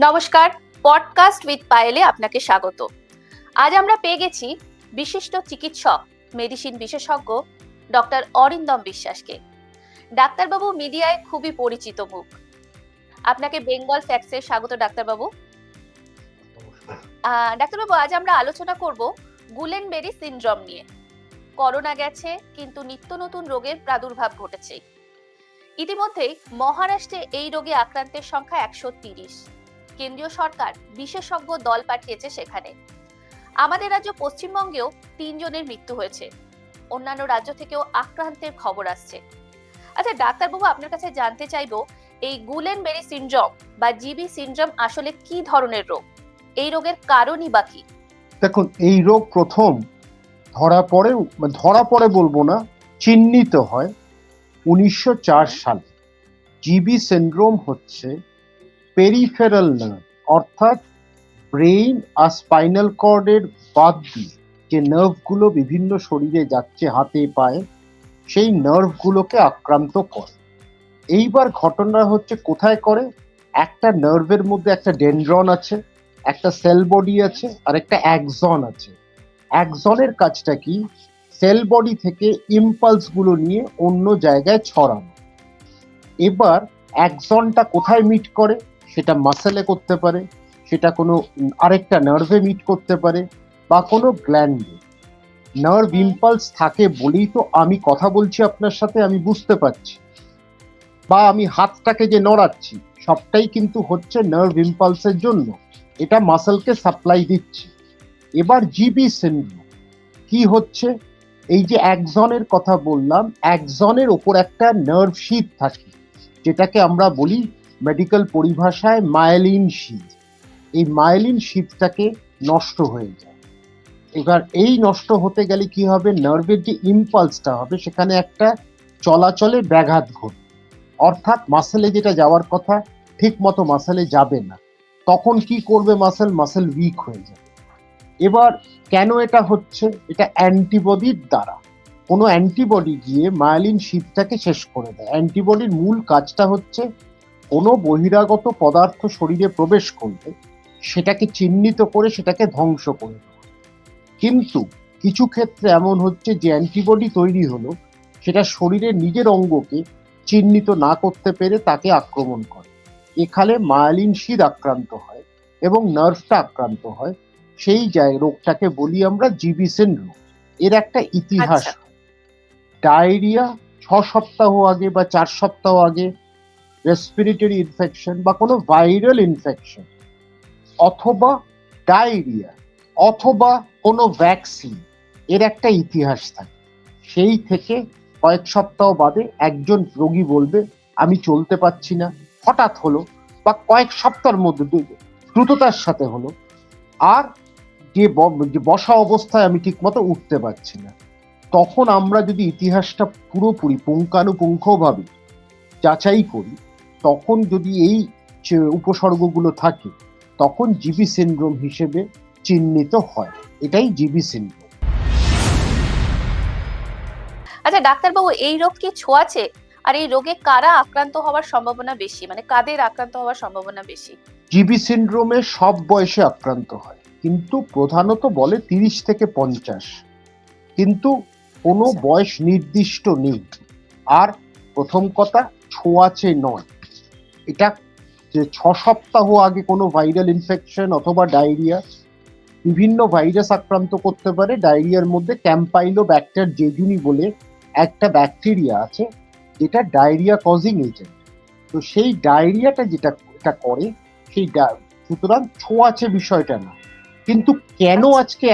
নমস্কার, podcast with পায়েলে আপনাকে স্বাগত। আজ আমরা পেয়ে গেছি বিশিষ্ট চিকিৎসক, মেডিসিন বিশেষজ্ঞ ডক্টর অরিন্দম বিশ্বাসকে। ডাক্তারবাবু মিডিয়ায় খুবই পরিচিত মুখ। আপনাকে বেঙ্গল ফ্যাক্টসে স্বাগত ডাক্তারবাবু। ডাক্তারবাবু, আজ আমরা আলোচনা করব গুলেনবেরি সিনড্রোম নিয়ে। করোনা গেছে, কিন্তু নিত্য নতুন রোগের প্রাদুর্ভাব ঘটেছে। ইতিমধ্যেই মহারাষ্ট্রে এই রোগে আক্রান্তের সংখ্যা 130। কেন্দ্রীয় সরকার বিশেষজ্ঞ দল পাঠিয়েছে সেখানে। আমাদের রাজ্য পশ্চিমবঙ্গেও 3 জনের মৃত্যু হয়েছে। অন্যান্য রাজ্য থেকেও আক্রান্তের খবর আসছে। আচ্ছা ডাক্তারবাবু, আপনার কাছে জানতে চাইবো, এই গুলেনবেরি সিনড্রোম বা জিবি সিনড্রোম আসলে কি ধরনের রোগ? এই রোগের কারণই বা কি? দেখুন, এই রোগ প্রথম ধরা পড়ে বলবো না, চিহ্নিত হয় 1904 সালে। জিবি সিনড্রোম হচ্ছে পেরিফেরাল নার্ভ, অর্থাৎ ব্রেইন আর স্পাইনাল কর্ডের বাদ দিয়ে যে নার্ভগুলো বিভিন্ন শরীরে যাচ্ছে, হাতে পায়ে, সেই নার্ভগুলোকে আক্রান্ত করে। এইবার ঘটনা হচ্ছে কোথায় করে? একটা নার্ভের মধ্যে একটা ডেনড্রন আছে, একটা সেল বডি আছে, আর একটা অ্যাক্সন আছে। অ্যাক্সনের কাজটা কি? সেল বডি থেকে ইম্পালস গুলো নিয়ে অন্য জায়গায় ছড়ানো। এবার অ্যাক্সনটা কোথায় মিট করে? সেটা মাসেলে করতে পারে, সেটা কোনো আরেকটা নার্ভে মিট করতে পারে, বা কোনো গ্ল্যান্ডে। নার্ভ ইম্পালস থাকে বলেই তো আমি কথা বলছি আপনার সাথে, আমি বুঝতে পারছি, বা আমি হাতটাকে যে নড়াচ্ছি, সবটাই কিন্তু হচ্ছে নার্ভ ইম্পালসের জন্য। এটা মাসেলকে সাপ্লাই দিচ্ছে। এবার জিবি সিনড্রোম কি হচ্ছে? এই যে অ্যাক্সনের কথা বললাম, অ্যাক্সনের ওপর একটা নার্ভ শীথ থাকে, যেটাকে আমরা বলি মেডিকেল পরিভাষায় মায়েলিন শীথ। এই মায়েলিন শীথটাকে নষ্ট হয়ে যায়। এবার এই নষ্ট হতে গেলে কি হবে? নার্ভের যে ইম্পালসটা হবে সেখানে একটা চলাচলে ব্যাঘাত ঘটবে, অর্থাৎ মাসেলে যেটা যাওয়ার কথা ঠিক মতো মাসেলে যাবে না। তখন কি করবে? মাসেল উইক হয়ে যাবে। এবার কেন এটা হচ্ছে? এটা অ্যান্টিবডির দ্বারা। কোনো অ্যান্টিবডি গিয়ে মায়েলিন শীথটাকে শেষ করে দেয়। অ্যান্টিবডির মূল কাজটা হচ্ছে কোনো বহিরাগত পদার্থ শরীরে প্রবেশ করলে সেটাকে চিহ্নিত করে সেটাকে ধ্বংস করে দেওয়া। কিন্তু কিছু ক্ষেত্রে এমন হচ্ছে যে অ্যান্টিবডি তৈরি হলো, সেটা শরীরের নিজের অঙ্গকে চিহ্নিত না করতে পেরে তাকে আক্রমণ করে। এখানে মায়েলিন শীথ আক্রান্ত হয় এবং নার্ভটা আক্রান্ত হয়। সেই রোগটাকে বলি আমরা জিবি সিনড্রোম। এর একটা ইতিহাস। আচ্ছা। ডায়রিয়া 6 সপ্তাহ আগে বা 4 সপ্তাহ আগে, রেসপিরেটরি ইনফেকশন বা কোনো ভাইরাল ইনফেকশন, অথবা ডায়রিয়া, অথবা কোনো ভ্যাকসিন, এর একটা ইতিহাস থাকে। সেই থেকে কয়েক সপ্তাহ বাদে একজন রোগী বলবে আমি চলতে পারছি না, হঠাৎ হলো, বা কয়েক সপ্তাহের মধ্যে দ্রুততার সাথে হলো, আর যে বসা অবস্থায় আমি ঠিক মতো উঠতে পারছি না। তখন আমরা যদি ইতিহাসটা পুরোপুরি পুঙ্খানুপুঙ্খভাবে যাচাই করি, তখন যদি এই উপসর্গগুলো থাকে, তখন জিবি সিনড্রোম হিসেবে চিহ্নিত হয়। এটাই জিবি সিনড্রোম। আচ্ছা ডাক্তারবাবু, এই রোগ কি ছোঁয়াচে? আর এই রোগে কারা আক্রান্ত হওয়ার সম্ভাবনা বেশি, মানে কাদের আক্রান্ত হওয়ার সম্ভাবনা বেশি? জিবি সিনড্রোমে সব বয়সে আক্রান্ত হয়, কিন্তু প্রধানত বলে 30 থেকে 50। কিন্তু কোনো আচ্ছা। বয়স নির্দিষ্ট নেই। আর প্রথম কথা, ছোঁয়াচে নয়। এটা যে 6 সপ্তাহ আগে কোনো ভাইরাল ইনফেকশন অথবা ডায়রিয়া, বিভিন্ন ভাইরাস আক্রান্ত করতে পারে। ডায়রিয়ার মধ্যে ক্যাম্পাইলোব্যাক্টার জেজুনি বলে একটা ব্যাকটেরিয়া আছে, যেটা ডায়রিয়া কজিং এজেন্ট। তো সেই ডায়রিয়াটা যেটা এটা করে, সেই সুতরাং ছোঁয়াচে বিষয়টা না। কিন্তু কেন আচ্ছা। আজকে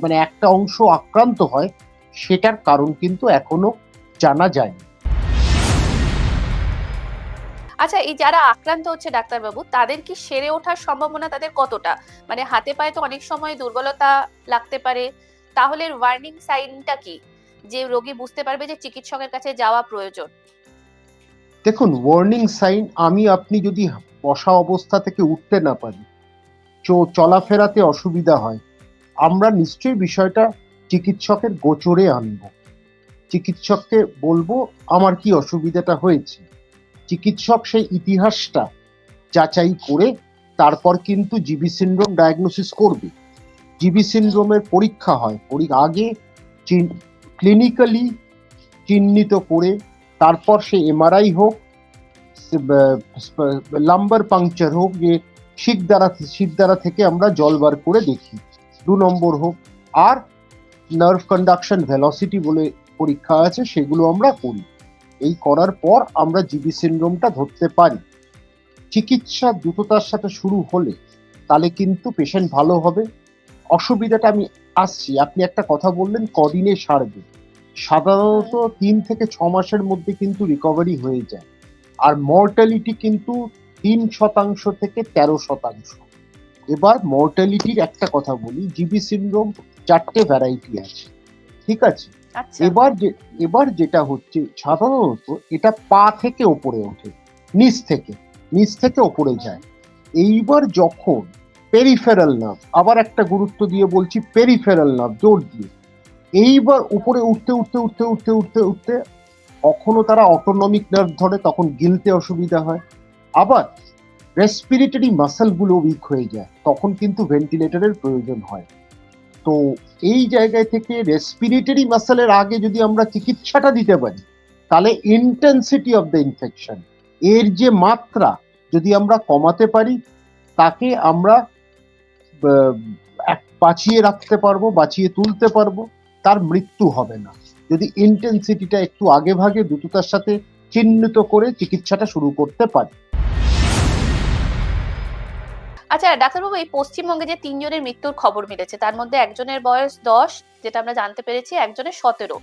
মানে একটা অংশ আক্রান্ত হয়, সেটার কারণ কিন্তু এখনো জানা যায়নি। আচ্ছা, এই যারা আক্রান্ত হচ্ছে ডাক্তারবাবু, তাদের কি সেরে ওঠার সম্ভাবনা তাদের কতটা? মানে হাতে পায়ে তো অনেক সময় দুর্বলতা লাগতে পারে। তাহলে ওয়ার্নিং সাইনটা কি, যে রোগী বুঝতে পারবে যে চিকিৎসকের কাছে যাওয়া প্রয়োজন? দেখুন, ওয়ার্নিং সাইন, আপনি যদি বসা অবস্থা থেকে উঠতে না পারি, চলাফেরাতে অসুবিধা হয়, আমরা নিশ্চয়ই বিষয়টা চিকিৎসকের গোচরে আনব। চিকিৎসককে বলবো আমার কি অসুবিধাটা হয়েছে। চিকিৎসক সেই ইতিহাসটা যাচাই করে তারপর কিন্তু জিবি সিনড্রোম ডায়াগনোসিস করবে। জিবি সিনড্রোমের পরীক্ষা হয়, আগে ক্লিনিক্যালি চিহ্নিত করে তারপর সে এমআরআই হোক, লাম্বার পাংচার হোক, যে শিক দ্বারা থেকে আমরা জল বার করে দেখি, 2 নম্বর হোক, আর নার্ভ কন্ডাকশন ভেলোসিটি বলে পরীক্ষা আছে, সেগুলো আমরা করি। এই করার পর আমরা জিবি সিনড্রোমটা ধরতে পারি। চিকিৎসা দ্রুততার সাথে শুরু হলে তাহলে কিন্তু পেশেন্ট ভালো হবে। অসুবিধাটা আমি আসছি, আপনি একটা কথা বললেন কদিনে সারবে। সাধারণত 3 থেকে 6 মাসের মধ্যে কিন্তু রিকভারি হয়ে যায়, আর মর্টালিটি কিন্তু 3% থেকে 13%। এবার মর্টালিটির একটা কথা বলি, জিবি সিনড্রোম 4টে ভ্যারাইটি আছে, ঠিক আছে? আচ্ছা। এবার যেটা হচ্ছে, সাধারণত এটা পা থেকে ওপরে ওঠে, নিচ থেকে ওপরে যায়। এইবার যখন পেরিফেরাল নার্ভ, আবার একটা গুরুত্ব দিয়ে বলছি, পেরিফেরাল নার্ভ জোর দিয়ে, এইবার উপরে উঠতে উঠতে উঠতে উঠতে উঠতে উঠতে কখনো তারা অটোনমিক নার্ভ ধরে, তখন গিলতে অসুবিধা হয়। আবার রেসপিরেটরি মাসেলগুলো উইক হয়ে যায়, তখন কিন্তু ভেন্টিলেটরের প্রয়োজন হয়। তো এই জায়গায় থেকে রেসপিরেটরি মাসেলের আগে যদি আমরা চিকিৎসাটা দিতে পারি, তাহলে ইন্টেন্সিটি অফ দ্য ইনফেকশন, এর যে মাত্রা যদি আমরা কমাতে পারি, তাকে আমরা বাঁচিয়ে রাখতে পারবো, বাঁচিয়ে তুলতে পারবো, তার মৃত্যু হবে না, যদি ইন্টেন্সিটিটা একটু আগে ভাগে দ্রুততার সাথে চিহ্নিত করে চিকিৎসাটা শুরু করতে পারি। আচ্ছা ডাক্তারবাবু, এই পশ্চিমবঙ্গে যে 3 জনের মৃত্যুর খবর মিলেছে, তার মধ্যে একজনের বয়স 10, যেটা আমরা জানতে পেরেছি, একজনের 17।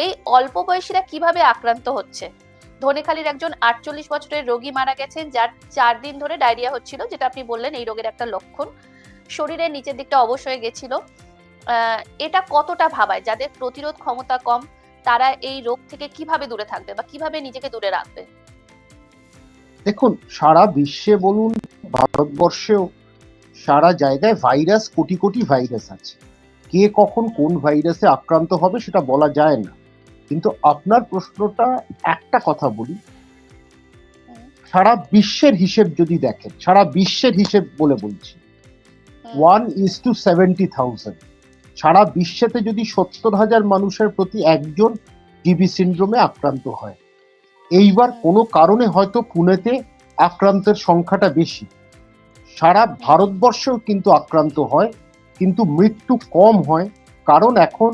এই অল্প বয়সীরা কিভাবে আক্রান্ত হচ্ছে? ধনেখালির একজন 48 বছরের রোগী মারা গেছেন, যার 4 দিন ধরে ডায়রিয়া হচ্ছিল, যেটা আপনি বললেন এই রোগের একটা লক্ষণ। শরীরের নিচের দিকটা অবশ হয়ে গেছিল। এটা কতটা ভাবায়? যাদের প্রতিরোধ ক্ষমতা কম, তারা এই রোগ থেকে কিভাবে দূরে থাকবে বা কিভাবে নিজেকে দূরে রাখবে? দেখুন, সারা বিশ্বে বলুন, ভারতবর্ষেও, সারা জায়গায় ভাইরাস, কোটি কোটি ভাইরাস আছে। কে কখন কোন ভাইরাসে আক্রান্ত হবে সেটা বলা যায় না। কিন্তু আপনার প্রশ্নটা, একটা কথা বলি, সারা বিশ্বের হিসেব যদি দেখেন, সারা বিশ্বের হিসেব বলে বলছি, 1:70,000, সারা বিশ্বেতে যদি 70,000 মানুষের প্রতি একজন টিবি সিনড্রোমে আক্রান্ত হয়। এইবার কোনো কারণে হয়তো পুনেতে আক্রান্তের সংখ্যাটা বেশি, সারা ভারতবর্ষেও কিন্তু আক্রান্ত হয়, কিন্তু মৃত্যু কম হয়, কারণ এখন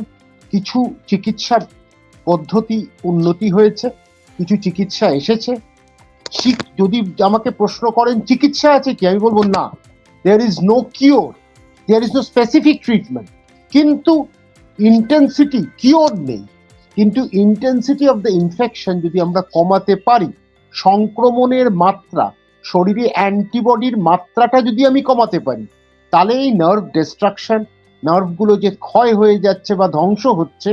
কিছু চিকিৎসা পদ্ধতি উন্নতি হয়েছে, কিছু চিকিৎসা এসেছে। যদি আমাকে প্রশ্ন করেন চিকিৎসা আছে কি, আমি বলবো না, there is no cure, there is no specific treatment, কিন্তু ইন্টেন্সিটি, কিওর নেই, কিন্তু ইন্টেন্সিটি অফ দ্য ইনফেকশন যদি আমরা কমাতে পারি, সংক্রমণের মাত্রা, শরীরে অ্যান্টিবডির মাত্রাটা যদি আমি কমাতে পারি, তাহলে এই নার্ভ ডিস্ট্রাকশন, নার্ভগুলো যে ক্ষয় হয়ে যাচ্ছে বা ধ্বংস হচ্ছে,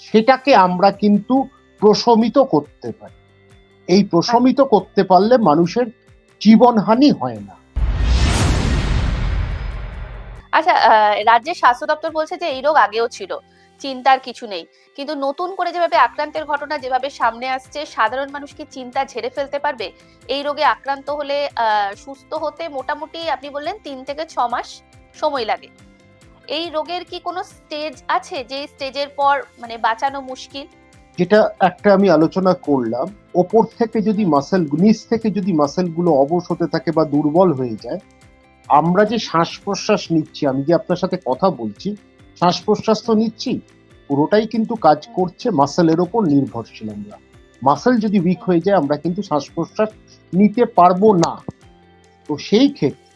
সেটাকে আমরা কিন্তু প্রশমিত করতে পারি। এই প্রশমিত করতে পারলে মানুষের জীবনহানি হয় না। আচ্ছা, রাজ্যের স্বাস্থ্য দপ্তর বলছে যে এই রোগ আগেও ছিল, চিন্তার কিছু নেই। কিন্তু নতুন করে যেভাবে আক্রান্তের ঘটনা যেভাবে সামনে আসছে, সাধারণ মানুষ কি চিন্তা ঝেড়ে ফেলতে পারবে? এই রোগে আক্রান্ত হলে সুস্থ হতে মোটামুটি আপনি বললেন 3 থেকে 6 মাস সময় লাগে। এই রোগের কি কোনো স্টেজ আছে, যে স্টেজের পর মানে বাঁচানো মুশকিল? যেটা একটা আমি আলোচনা করলাম, ওপর থেকে যদি মাসেল, নিচ থেকে যদি মাসেলগুলো অবশ হতে থাকে বা দুর্বল হয়ে যায়, আমরা যে শ্বাস প্রশ্বাস নিচ্ছি, আমি যে আপনার সাথে কথা বলছি, শ্বাস প্রশ্বাস তো নিচ্ছি, পুরোটাই কিন্তু কাজ করছে মাসেলের ওপর নির্ভরশীল। আমরা মাসেল যদি উইক হয়ে যায়, আমরা কিন্তু শ্বাস প্রশ্বাস নিতে পারবো না। তো সেই ক্ষেত্রে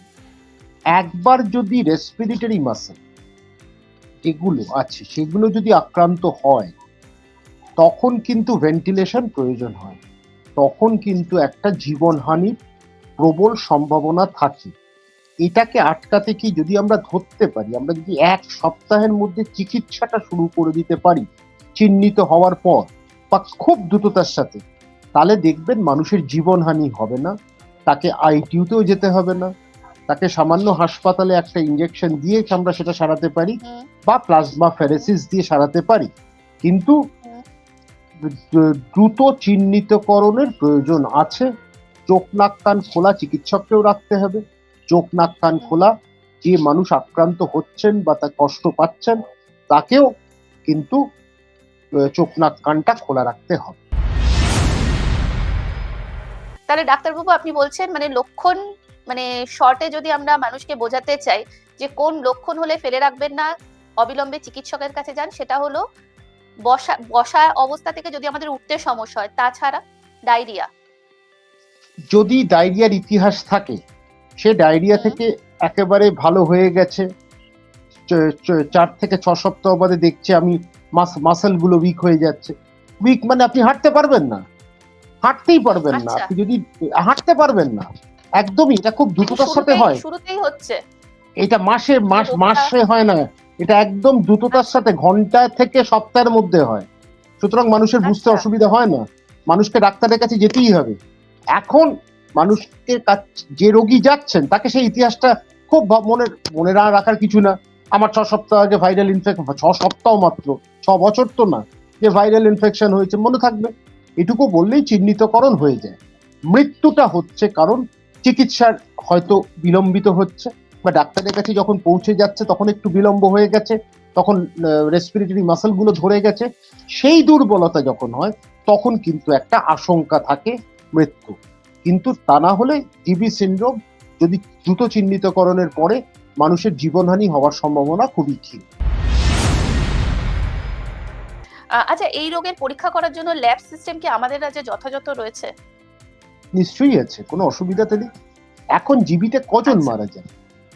একবার যদি রেসপিরেটরি মাসেল যেগুলো আছে সেগুলো যদি আক্রান্ত হয়, তখন কিন্তু ভেন্টিলেশন প্রয়োজন হয়, তখন কিন্তু একটা জীবনহানির প্রবল সম্ভাবনা থাকে। এটাকে আটকাতে কি, যদি আমরা ধরতে পারি, আমরা যদি 1 সপ্তাহের মধ্যে চিকিৎসাটা শুরু করে দিতে পারি চিহ্নিত হওয়ার পর বা খুব দ্রুততার সাথে, তাহলে দেখবেন মানুষের জীবনহানি হবে না, তাকে আইটিইউতেও যেতে হবে না, তাকে সামান্য হাসপাতালে একটা ইনজেকশন দিয়ে আমরা সেটা সারাতে পারি, বা প্লাজমা ফেরেসিস দিয়ে সারাতে পারি। কিন্তু দ্রুত চিহ্নিতকরণের প্রয়োজন আছে, চোখ নাক কান খোলা চিকিৎসককেও রাখতে হবে, চোখ নাক কান খোলা যে মানুষ আক্রান্ত হচ্ছেন বা তা কষ্ট পাচ্ছেন তাকেও কিন্তু চোখ নাক কানটা খোলা রাখতে হবে। তাহলে ডাক্তারবাবু আপনি বলছেন মানে লক্ষণ, মানে শর্টে যদি আমরা মানুষকে বোঝাতে চাই যে কোন লক্ষণ হলে ফেলে রাখবেন না, অবিলম্বে চিকিৎসকের কাছে যান, সেটা হলো বসা বসা অবস্থা থেকে যদি আমাদের উঠতে সমস্যা হয়, তাছাড়া ডায়রিয়া। যদি ডায়রিয়ার ইতিহাস থাকে, সে ডায়রিয়া থেকে একেবারে ভালো হয়ে গেছে, 4 থেকে 6 সপ্তাহ বাদে দেখছে আমি মাসেল গুলো উইক হয়ে যাচ্ছে। উইক মানে আপনি হাঁটতে পারবেন না, হাঁটতেই পারবেন না। আচ্ছা, আপনি যদি হাঁটতে পারবেন না, একদমই, এটা খুব দ্রুততার সাথে হয়। শুরুতেই হচ্ছে এটা মাসে হয় না, এটা একদম দ্রুততার সাথে ঘন্টা থেকে সপ্তাহের মধ্যে হয়। সুতরাং মানুষের বুঝতে আচ্ছা, অসুবিধা হয় না, মানুষকে ডাক্তারের কাছে যেতেই হবে। এখন মানুষকে যে রোগী যাচ্ছেন তাকে সেই ইতিহাসটা খুব মনে রাখার কিছু না। আমার 6 সপ্তাহ আগে ভাইরাল ইনফেকশন, 6 সপ্তাহ মাত্র, 6 বছর তো না, যে ভাইরাল ইনফেকশন হয়েছে মনে থাকবে, এটুকু বললেই চিহ্নিতকরণ হয়ে যায়। মৃত্যুটা হচ্ছে কারণ চিকিৎসার হয়তো বিলম্বিত হচ্ছে, বা ডাক্তারের কাছে যখন পৌঁছে যাচ্ছে তখন একটু বিলম্ব হয়ে গেছে, তখন রেসপিরেটরি মাসেল গুলো ধরে গেছে। সেই দুর্বলতা যখন হয় তখন কিন্তু একটা আশঙ্কা থাকে মৃত্যু। কিন্তু তা না হলে জিবি সিনড্রোম যদি দ্রুত চিহ্নিতকরণের পরে মানুষের জীবনহানি হওয়ার সম্ভাবনা খুবই ক্ষীণ। আচ্ছা, এই রোগের পরীক্ষা করার জন্য ল্যাব সিস্টেম কি আমাদের রাজ্যে যথাযথ রয়েছে? নিশ্চয়ই আছে, কোনো অসুবিধা তো নেই। এখন জিবিতে কজন আচ্ছা, মারা যায়?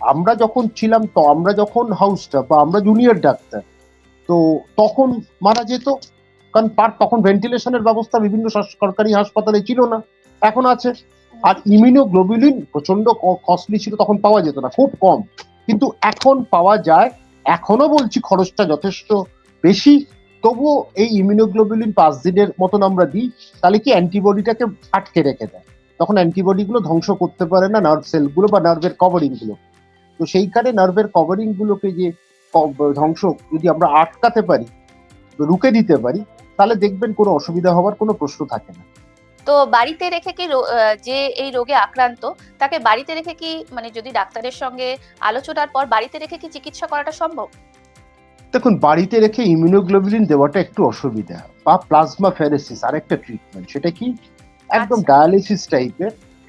আমরা যখন ছিলাম, তো আমরা যখন হাউস স্টাফ বা আমরা জুনিয়র ডাক্তার, তো তখন মারা যেত, কারণ তখন ভেন্টিলেশনের ব্যবস্থা বিভিন্ন সরকারি হাসপাতালে ছিল না, এখন আছে। আর ইমিউনোগ্লোবুলিন প্রচন্ড কস্টলি ছিল, তখন পাওয়া যেত না, খুব কম, কিন্তু এখন পাওয়া যায়। এখনো বলছি খরচটা যথেষ্ট বেশি, তবুও এই ইমিউনোগ্লোবুলিন 5 দিনের মতন আমরা দিই, তাহলে কি অ্যান্টিবডিটাকে আটকে রেখে দেয়, তখন অ্যান্টিবডি গুলো ধ্বংস করতে পারে না নার্ভ সেল গুলো বা নার্ভের কভারিং গুলো। তো সেইখানে নার্ভের কভারিং গুলোকে যে ধ্বংস যদি আমরা আটকাতে পারি, রুখে দিতে পারি, তাহলে দেখবেন কোনো অসুবিধা হওয়ার কোনো প্রশ্ন থাকে না। তো বাড়িতে রেখে কি যে এই রোগে আক্রান্ত তাকে বাড়িতে রেখে কি, মানে যদি ডাক্তারের সঙ্গে আলোচনার পর বাড়িতে রেখে কি চিকিৎসা করাটা সম্ভব? দেখুন, বাড়িতে রেখে ইমিউনোগ্লোবুলিন দেওয়াটা একটু অসুবিধা, বা প্লাজমা ফেরেসিস আরেকটা ট্রিটমেন্ট, সেটা কি একদম আচ্ছা,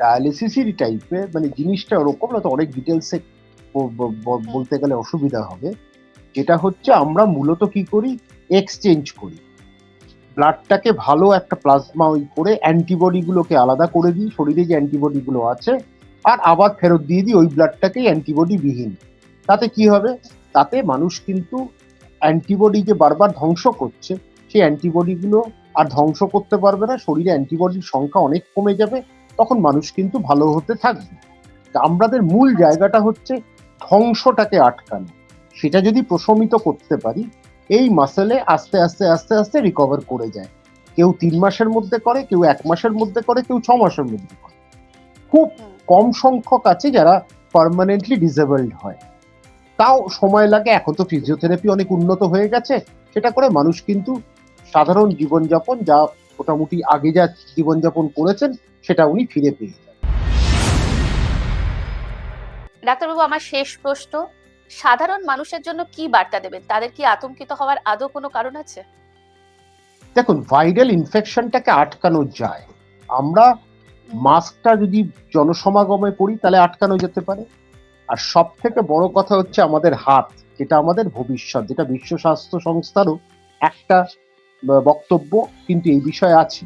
ডায়ালিসিসই টাইপের, মানে জিনিসটা ওরকম না, তো অনেক ডিটেলসে বলতে গেলে অসুবিধা হবে। যেটা হচ্ছে আমরা মূলত কি করি, এক্সচেঞ্জ করি, ব্লাডটাকে ভালো একটা প্লাজমা করে অ্যান্টিবডি গুলোকে আলাদা করে দিই, শরীরে যে অ্যান্টিবডি গুলো আছে, আর আবার ফেরত দিয়ে দিই ওই ব্লাডটাকেই অ্যান্টিবডি বিহীন। তাতে কি হবে, তাতে মানুষ কিন্তু অ্যান্টিবডি যে বারবার ধ্বংস করছে, সেই অ্যান্টিবডি গুলো আর ধ্বংস করতে পারবে না, শরীরে অ্যান্টিবডির সংখ্যা অনেক কমে যাবে, তখন মানুষ কিন্তু ভালো হতে থাকবে। আমাদের মূল আচ্ছা, জায়গাটা হচ্ছে ধ্বংসটাকে আটকানো। সেটা যদি প্রশমিত করতে পারি, এই মাসেলে আস্তে আস্তে আস্তে আস্তে রিকভার করে যায়। কেউ 3 মাসের মধ্যে করে, কেউ 1 মাসের মধ্যে করে, কেউ 6 মাসের মধ্যে করে। খুব কম সংখ্যক আছে যারা পার্মানেন্টলি ডিসেবলড হয়, তাও সময় লাগে। এখন তো ফিজিওথেরাপি অনেক উন্নত হয়ে গেছে, সেটা করে মানুষ কিন্তু সাধারণ জীবনযাপন, যা মোটামুটি আগে যা জীবনযাপন করেছেন, সেটা উনি ফিরে পেয়ে যান। ডাক্তারবাবু, আমার শেষ প্রশ্ন, সাধারণ মানুষের জন্য কি বার্তা দেবেন? তাদের কি আতঙ্কিত হওয়ার আদৌ কোনো কারণ আছে? দেখুন, ভাইরাল ইনফেকশনটাকে আটকানো যায়। আমরা মাস্কটা যদি জনসমাগমে পরি তাহলে আটকানো যেতে পারে। আর সব থেকে বড় কথা হচ্ছে আমাদের হাত, যেটা আমাদের ভবিষ্যৎ, যেটা বিশ্ব স্বাস্থ্য সংস্থারও একটা বক্তব্য কিন্তু এই বিষয়ে আছে।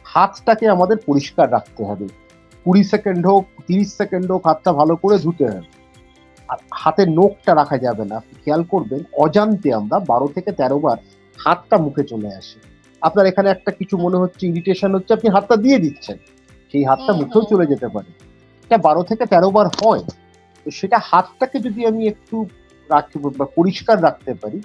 হাতটাকে আমাদের পরিষ্কার রাখতে হবে, 20 সেকেন্ড হোক, 30 সেকেন্ড হোক, হাতটা ভালো করে ধুতে হবে। আর হাতের নখটা রাখা যাবে না। আপনি খেয়াল করবেন, অজান্তে আমরা 12 থেকে 13 বার হাতটা মুখে চলে আসে। আপনার এখানে একটা কিছু মনে হচ্ছে, ইরিটেশন হচ্ছে, আপনি হাতটা দিয়ে দিচ্ছেন, সেই হাতটা মুখেও চলে যেতে পারে। এটা 12 থেকে 13 বার হয়। তো সেটা হাতটাকে যদি আমি একটু বা পরিষ্কার রাখতে পারি,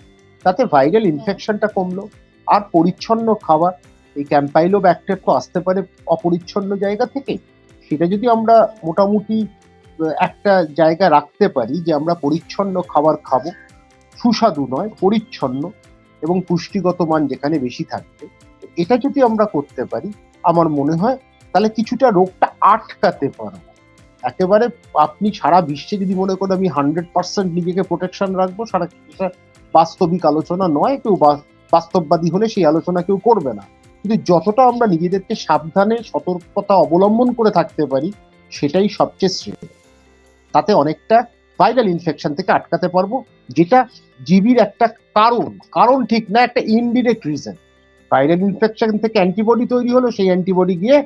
তাতে ভাইরাল ইনফেকশনটা কমলো। আর পরিচ্ছন্ন খাবার, এই ক্যাম্পাইলোব্যাক্টের তো আসতে পারে অপরিচ্ছন্ন জায়গা থেকে, সেটা যদি আমরা মোটামুটি একটা জায়গা রাখতে পারি যে আমরা পরিচ্ছন্ন খাবার খাবো, সুস্বাদু নয়, পরিচ্ছন্ন এবং পুষ্টিগত মান যেখানে বেশি থাকবে, এটা যদি আমরা করতে পারি, আমার মনে হয় তাহলে কিছুটা রোগটা আটকাতে পারবো। একেবারে আপনি সারা বিশ্বে যদি মনে করেন আমি 100% নিজেকে প্রোটেকশন রাখবো, সারা বাস্তবিক আলোচনা নয়, কেউ বাস্তববাদী হলে সেই আলোচনা কেউ করবে না। কিন্তু যতটা আমরা নিজেদেরকে সাবধানে সতর্কতা অবলম্বন করে থাকতে পারি সেটাই সবচেয়ে শ্রেয়। তাতে অনেকটা ভাইরাল ইনফেকশন থেকে আটকাতে পারবো, যেটা জিবির একটা কারণ ঠিক না, একটা ইনডিরেক্ট রিজন। ভাইরাল ইনফেকশন থেকে অ্যান্টিবডি তৈরি হলো, সেই অ্যান্টিবডি গিয়ে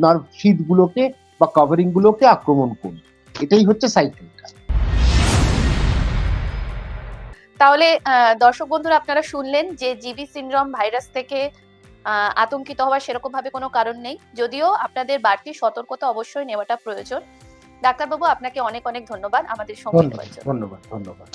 নার্ভ শীথগুলোকে বা কভারিং গুলোকে আক্রমণ করবে। এটাই হচ্ছে সাইকেলটা। তাহলে দর্শক বন্ধুরা, আপনারা শুনলেন যে জিবি সিনড্রোম ভাইরাস থেকে আতঙ্কিত হওয়ার সেরকম ভাবে কোনো কারণ নেই, যদিও আপনাদের বাড়তি সতর্কতা অবশ্যই নেওয়াটা প্রয়োজন। ডাক্তারবাবু, আপনাকে অনেক অনেক ধন্যবাদ আমাদের সময় দেওয়ার জন্য। ধন্যবাদ।